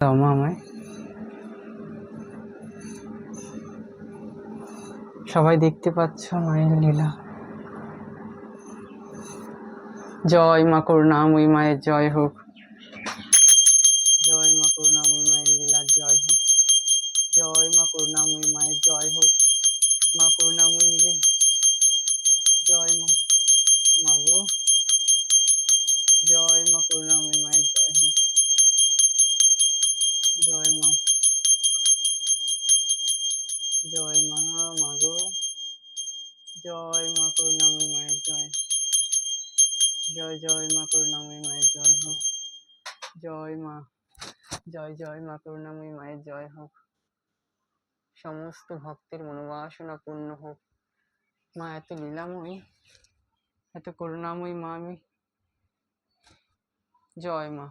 দাও মা আমায়। সবাই দেখতে পাচ্ছ মায়ের লীলা। জয় মা করুণাময়ী মায়ের জয় হোক। জয় মা করুণাময়ী মায়ের লীলা জয় হোক। জয় মা করুণাময়ী মায়ের জয় হোক। মা করুণাময়ী নিজে জয় মা। মাগো জয় মা করুণাময়ী মায়ের জয় হোক। জয় মা। জয় মা। মাগো জয় মা করুণাময়ী মায়ের জয়। জয় জয় মা করুণাময়ী মায়ের জয় হোক। জয় মা। জয় জয় মা করুণাময়ী মায়ের জয় হোক। সমস্ত ভক্তের মনোবাসনা পূর্ণ হোক। মা এত লীলাময়ী, এত করুণাময়ী মা আমি। জয় মা।